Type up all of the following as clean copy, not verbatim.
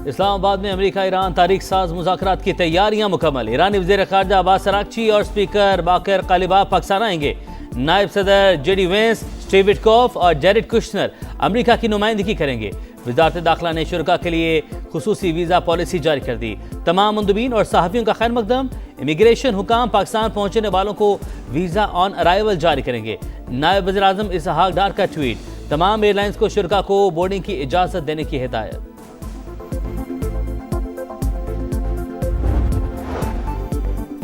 اسلام آباد میں امریکہ ایران تاریخ ساز مذاکرات کی تیاریاں مکمل۔ ایرانی وزیر خارجہ عباس اراغچی اور اسپیکر باقر قالیباف پاکستان آئیں گے۔ نائب صدر J D Vance, Steve Witkoff اور جیریڈ کشنر امریکہ کی نمائندگی کریں گے۔ وزارت داخلہ نے شرکاء کے لیے خصوصی ویزا پالیسی جاری کر دی۔ تمام مندوبین اور صحافیوں کا خیر مقدم۔ امیگریشن حکام پاکستان پہنچنے والوں کو ویزا آن ارائیول جاری کریں گے۔ نائب وزیر اعظم اسحاق ڈار کا ٹویٹ، تمام ایئر لائنز کو شرکاء کو بورڈنگ کی اجازت دینے کی ہدایت۔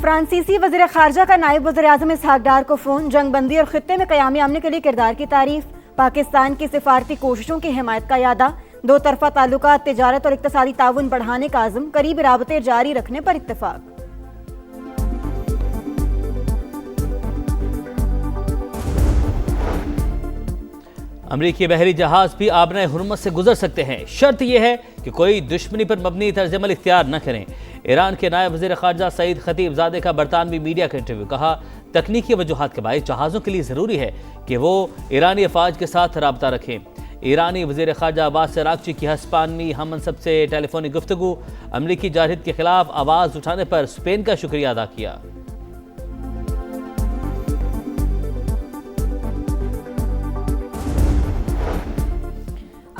فرانسیسی وزیر خارجہ کا نائب وزیر اعظم اسحاق ڈار کو فون، جنگ بندی اور خطے میں قیام امن کے لیے کردار کی تعریف، پاکستان کی سفارتی کوششوں کی حمایت کا اعادہ، دو طرفہ تعلقات، تجارت اور اقتصادی تعاون بڑھانے کا عزم، قریبی رابطے جاری رکھنے پر اتفاق۔ امریکی بحری جہاز بھی آبنہ حرمت سے گزر سکتے ہیں، شرط یہ ہے کہ کوئی دشمنی پر مبنی طرز عمل اختیار نہ کریں۔ ایران کے نائب وزیر خارجہ سعید خطیب زادے کا برطانوی میڈیا کا انٹرویو، کہا تکنیکی وجوہات کے باعث جہازوں کے لیے ضروری ہے کہ وہ ایرانی افواج کے ساتھ رابطہ رکھیں۔ ایرانی وزیر خارجہ عباس اراغچی کی ہسپانوی ہم منصب سے ٹیلی فونک گفتگو، امریکی جارحیت کے خلاف آواز اٹھانے پر اسپین کا شکریہ ادا کیا۔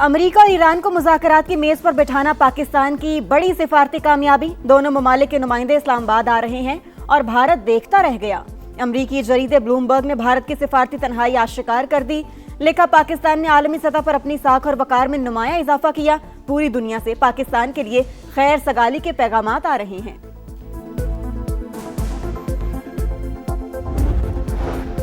امریکہ اور ایران کو مذاکرات کی میز پر بٹھانا پاکستان کی بڑی سفارتی کامیابی، دونوں ممالک کے نمائندے اسلام آباد آ رہے ہیں اور بھارت دیکھتا رہ گیا۔ امریکی جریدے بلومبرگ نے بھارت کی سفارتی تنہائی آشکار کر دی، لکھا پاکستان نے عالمی سطح پر اپنی ساکھ اور وقار میں نمایاں اضافہ کیا، پوری دنیا سے پاکستان کے لیے خیر سگالی کے پیغامات آ رہے ہیں۔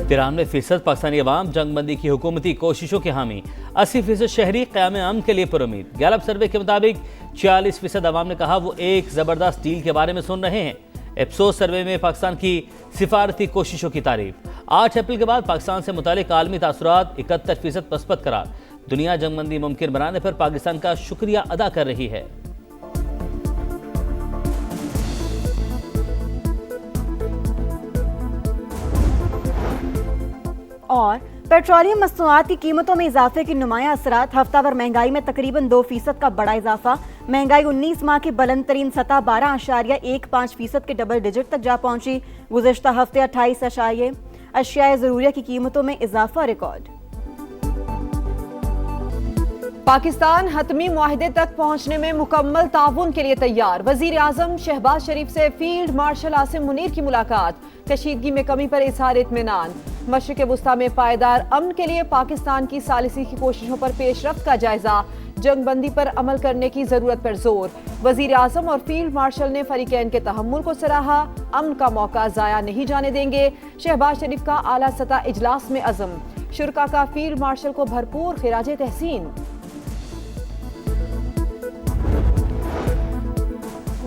93% پاکستانی عوام جنگ بندی کی حکومتی کوششوں کے حامی، 80% شہری قیام امن کے لیے پر امید۔ گیلپ سروے کے مطابق 46% عوام نے کہا وہ ایک زبردست ڈیل کے بارے میں سن رہے ہیں۔ ایپسوس سروے میں پاکستان کی سفارتی کوششوں کی تعریف۔ 8 اپریل کے بعد پاکستان سے متعلق عالمی تاثرات 71% مثبت قرار۔ دنیا جنگ بندی ممکن بنانے پر پاکستان کا شکریہ ادا کر رہی ہے۔ اور پیٹرولیم مصنوعات کی قیمتوں میں اضافے کی نمایاں اثرات، ہفتہ وار مہنگائی میں تقریباً 2% کا بڑا اضافہ، مہنگائی 19 ماہ کی بلند ترین سطح 12.15% کے ڈبل ڈیجٹ تک جا پہنچی، گزشتہ ہفتے 28 اشیاء ضروریہ کی قیمتوں میں اضافہ ریکارڈ۔ پاکستان حتمی معاہدے تک پہنچنے میں مکمل تعاون کے لیے تیار، وزیر اعظم شہباز شریف سے فیلڈ مارشل عاصم منیر کی ملاقات، کشیدگی میں کمی پر اظہار اطمینان، مشرق وسطیٰ میں پائیدار امن کے لیے پاکستان کی ثالثی کی کوششوں پر پیش رفت کا جائزہ، جنگ بندی پر عمل کرنے کی ضرورت پر زور، وزیر اعظم اور فیلڈ مارشل نے فریقین کے تحمل کو سراہا، امن کا موقع ضائع نہیں جانے دیں گے، شہباز شریف کا اعلیٰ سطح اجلاس میں عزم، شرکاء کا فیلڈ مارشل کو بھرپور خراج تحسین۔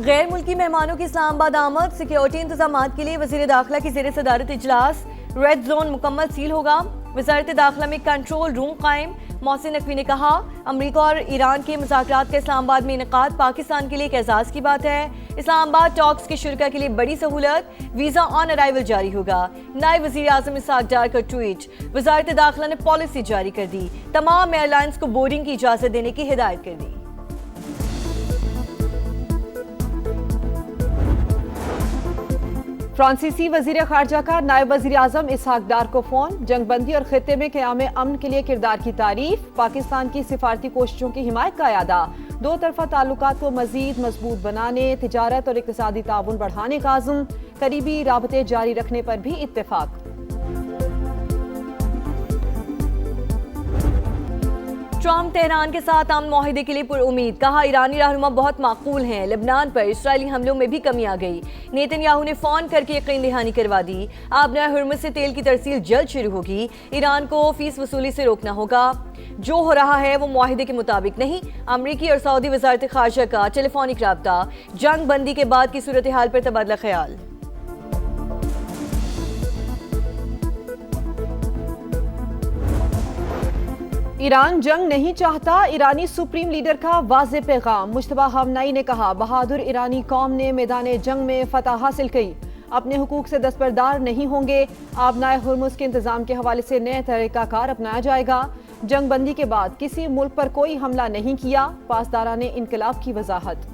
غیر ملکی مہمانوں کی اسلام آباد آمد، سیکیورٹی انتظامات کے لیے وزیر داخلہ کی زیر صدارت اجلاس، ریڈ زون مکمل سیل ہوگا، وزارت داخلہ میں کنٹرول روم قائم، محسن نقوی نے کہا امریکہ اور ایران کے مذاکرات کا اسلام آباد میں انعقاد پاکستان کے لیے ایک اعزاز کی بات ہے، اسلام آباد ٹاکس کے شرکاء کے لیے بڑی سہولت، ویزا آن ارائیول جاری ہوگا، نائب وزیر اعظم اسحاق ڈار کا ٹویٹ، وزارت داخلہ نے پالیسی جاری کر دی، تمام ایئر لائنز کو بورڈنگ کی اجازت دینے کی ہدایت کر دی۔ فرانسیسی وزیر خارجہ کا نائب وزیر اعظم اسحاق ڈار کو فون، جنگ بندی اور خطے میں قیام امن کے لیے کردار کی تعریف، پاکستان کی سفارتی کوششوں کی حمایت کا اعادہ، دو طرفہ تعلقات کو مزید مضبوط بنانے، تجارت اور اقتصادی تعاون بڑھانے کا عزم، قریبی رابطے جاری رکھنے پر بھی اتفاق۔ ٹرمپ تہران کے ساتھ امن معاہدے کے لیے پر امید، کہا ایرانی رہنما بہت معقول ہیں، لبنان پر اسرائیلی حملوں میں بھی کمی آ گئی، نیتن یاہو نے فون کر کے یقین دہانی کروا دی، آبنہ حرمت سے تیل کی ترسیل جلد شروع ہوگی، ایران کو فیس وصولی سے روکنا ہوگا، جو ہو رہا ہے وہ معاہدے کے مطابق نہیں، امریکی اور سعودی وزارت خارجہ کا ٹیلی فونک رابطہ، جنگ بندی کے بعد کی صورتحال پر تبادلہ خیال۔ ایران جنگ نہیں چاہتا، ایرانی سپریم لیڈر کا واضح پیغام، مجتبیٰ خامنہئی نے کہا بہادر ایرانی قوم نے میدان جنگ میں فتح حاصل کی، اپنے حقوق سے دستبردار نہیں ہوں گے، آبنائے ہرمز کے انتظام کے حوالے سے نئے طریقہ کار اپنایا جائے گا، جنگ بندی کے بعد کسی ملک پر کوئی حملہ نہیں کیا، پاسداران انقلاب کی وضاحت۔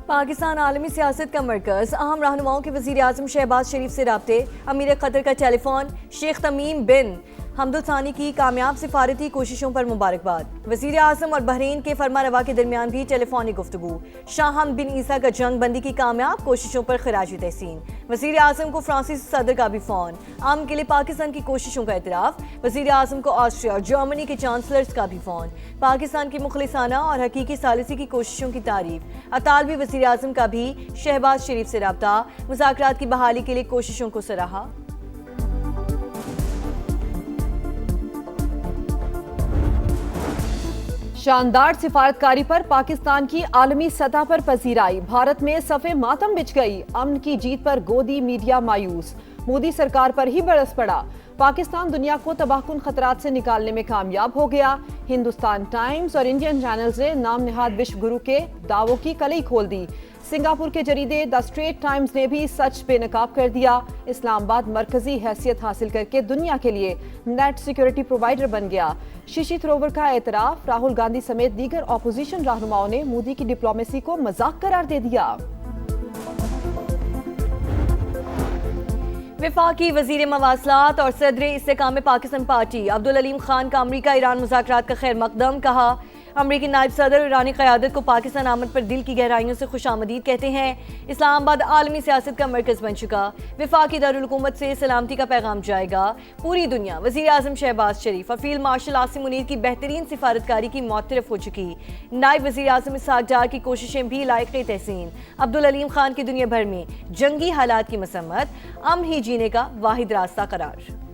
پاکستان عالمی سیاست کا مرکز، اہم رہنماؤں کے وزیر اعظم شہباز شریف سے رابطے، امیر قطر کا ٹیلی فون، شیخ تمیم بن حمد الثانی کی کامیاب سفارتی کوششوں پر مبارکباد، وزیر اعظم اور بحرین کے فرما روا کے درمیان بھی ٹیلی فونی گفتگو، شاہ حمد بن عیسیٰ کا جنگ بندی کی کامیاب کوششوں پر خراج تحسین، وزیر اعظم کو فرانسیسی صدر کا بھی فون، امن کے لیے پاکستان کی کوششوں کا اعتراف، وزیر اعظم کو آسٹریا اور جرمنی کے چانسلرز کا بھی فون، پاکستان کی مخلصانہ اور حقیقی ثالثی کی کوششوں کی تعریف، اطالوی وزیر اعظم کا بھی شہباز شریف سے رابطہ، مذاکرات کی بحالی کے لیے کوششوں کو سراہا۔ شاندار سفارتکاری پر پاکستان کی عالمی سطح پر پذیرائی، بھارت میں صف ماتم بچھ گئی، امن کی جیت پر گودی میڈیا مایوس، مودی سرکار پر ہی برس پڑا، پاکستان دنیا کو تباہ کن خطرات سے نکالنے میں کامیاب ہو گیا، ہندوستان ٹائمز اور انڈین چینلز نے نام نہاد وشو گرو کے دعووں کی کلئی کھول دی، سنگاپور کے جریدے دی اسٹریٹ ٹائمز نے بھی سچ بے نقاب کر دیا، اسلام آباد مرکزی حیثیت حاصل کر کے دنیا کے لیے نیٹ سیکیورٹی پرووائیڈر بن گیا، ششی تھروور کا اعتراف، راہل گاندھی سمیت دیگر اپوزیشن رہنماؤں نے مودی کی ڈپلومیسی کو مذاق قرار دے دیا۔ وفاقی وزیر مواصلات اور صدر استحکام پاکستان پارٹی عبدالعلیم خان کا امریکہ ایران مذاکرات کا خیر مقدم، کہا امریکی نائب صدر ایرانی قیادت کو پاکستان آمد پر دل کی گہرائیوں سے خوش آمدید کہتے ہیں، اسلام آباد عالمی سیاست کا مرکز بن چکا، وفاقی دارالحکومت سے سلامتی کا پیغام جائے گا، پوری دنیا وزیر اعظم شہباز شریف اور فیلڈ مارشل عاصم منیر کی بہترین سفارتکاری کی معترف ہو چکی، نائب وزیر اعظم اسحاق ڈار کی کوششیں بھی لائق تحسین، عبدالعلیم خان کی دنیا بھر میں جنگی حالات کی مسمت، امن ہی جینے کا واحد راستہ قرار۔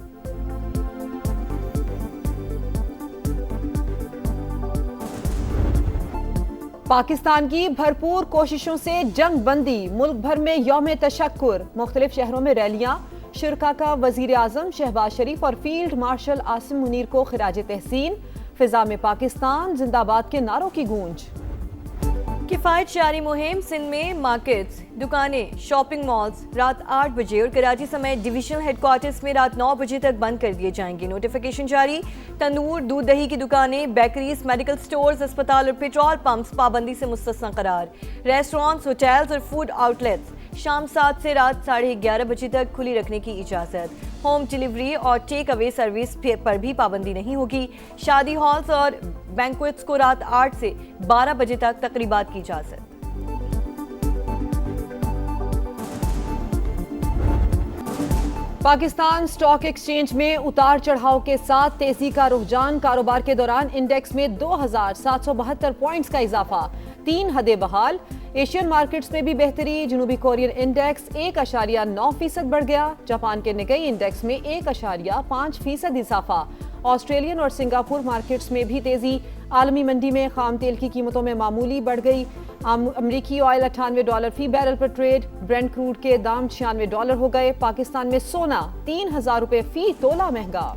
پاکستان کی بھرپور کوششوں سے جنگ بندی، ملک بھر میں یوم تشکر، مختلف شہروں میں ریلیاں، شرکا کا وزیر اعظم شہباز شریف اور فیلڈ مارشل عاصم منیر کو خراج تحسین، فضا میں پاکستان زندہ باد کے نعروں کی گونج۔ کفایت جاری مہم، سندھ میں مارکیٹس، دکانیں، شاپنگ مالز رات 8 بجے اور کراچی سمیت ڈویژنل ہیڈ کوارٹرز میں رات 9 بجے تک بند کر دیے جائیں گے، نوٹیفیکیشن جاری، تندور، دودھ دہی کی دکانیں، بیکریز، میڈیکل سٹورز، اسپتال اور پیٹرول پمپس پابندی سے مستثنی قرار، ریسٹورانٹس، ہوٹلز اور فوڈ آؤٹ لیٹس شام 7 سے رات 11:30 بجے تک کھلی رکھنے کی اجازت، ہوم ڈیلیوری اور ٹیک اوے سروس پر بھی پابندی نہیں ہوگی، شادی ہالز اور بینکویٹس کو رات 8 سے 12 بجے تک تقریبات کی اجازت۔ پاکستان سٹاک ایکسچینج میں اتار چڑھاؤ کے ساتھ تیزی کا رجحان، کاروبار کے دوران انڈیکس میں 2772 پوائنٹس کا اضافہ، 3 حدیں بحال، ایشین مارکیٹس میں بھی بہتری، جنوبی کورین انڈیکس 1.9% بڑھ گیا، جاپان کے نکئی انڈیکس میں 1.5% اضافہ، آسٹریلین اور سنگاپور مارکیٹس میں بھی تیزی، عالمی منڈی میں خام تیل کی قیمتوں میں معمولی بڑھ گئی، امریکی آئل $98 فی بیرل پر ٹریڈ، برینٹ کروڈ کے دام $96 ہو گئے، پاکستان میں سونا 3000 روپے فی تولہ مہنگا۔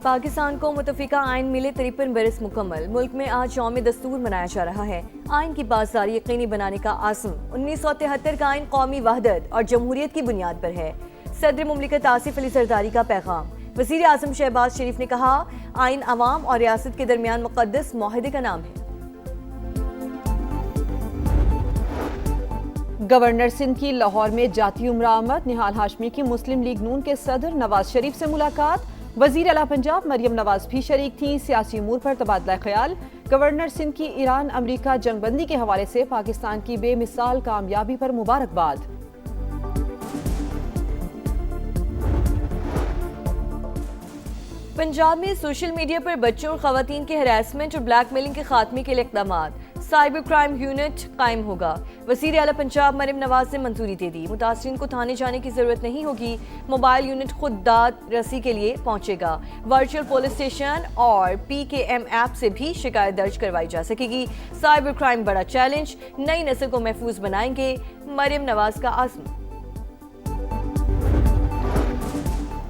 پاکستان کو متفقہ آئین ملے 53 برس مکمل، ملک میں آج یوم دستور منایا جا رہا ہے، آئین کی پاسداری یقینی بنانے کا عزم، 1973 کا آئین قومی وحدت اور جمہوریت کی بنیاد پر ہے، صدر مملکت آصف علی زرداری کا پیغام، وزیر اعظم شہباز شریف نے کہا آئین عوام اور ریاست کے درمیان مقدس معاہدے کا نام ہے۔ گورنر سندھ کی لاہور میں جاتی عمرہ آمد، نہال ہاشمی کی مسلم لیگ نون کے صدر نواز شریف سے ملاقات، وزیر اعلیٰ پنجاب مریم نواز بھی شریک تھیں، سیاسی امور پر تبادلہ خیال، گورنر سندھ کی ایران امریکہ جنگ بندی کے حوالے سے پاکستان کی بے مثال کامیابی پر مبارکباد۔ پنجاب میں سوشل میڈیا پر بچوں اور خواتین کے ہراسمنٹ اور بلیک میلنگ کے خاتمے کے لیے اقدامات، سائبر کرائم یونٹ قائم ہوگا، وزیر اعلیٰ پنجاب مریم نواز نے منظوری دے دی، متاثرین کو تھانے جانے کی ضرورت نہیں ہوگی، موبائل یونٹ خود داد رسی کے لیے پہنچے گا، ورچوئل پولیس اسٹیشن اور PKM ایپ سے بھی شکایت درج کروائی جا سکے گی، سائبر کرائم بڑا چیلنج، نئی نسل کو محفوظ بنائیں گے، مریم نواز کا عزم۔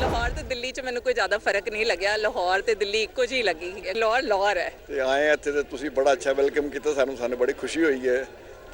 ਲਾਹੌਰ ਤੇ ਦਿੱਲੀ 'ਚ ਮੈਨੂੰ ਕੋਈ ਜ਼ਿਆਦਾ ਫਰਕ ਨਹੀਂ ਲੱਗਿਆ, ਲਾਹੌਰ ਤੇ ਦਿੱਲੀ ਇੱਕੋ ਜਿਹੀ ਲੱਗੀ, ਲਾਹੌਰ ਹੈ। ਤੇ ਆਏ ਇੱਥੇ ਤੇ ਤੁਸੀਂ ਬੜਾ ਅੱਛਾ ਵੈਲਕਮ ਕੀਤਾ ਸਾਨੂੰ ਬੜੀ ਖੁਸ਼ੀ ਹੋਈ ਹੈ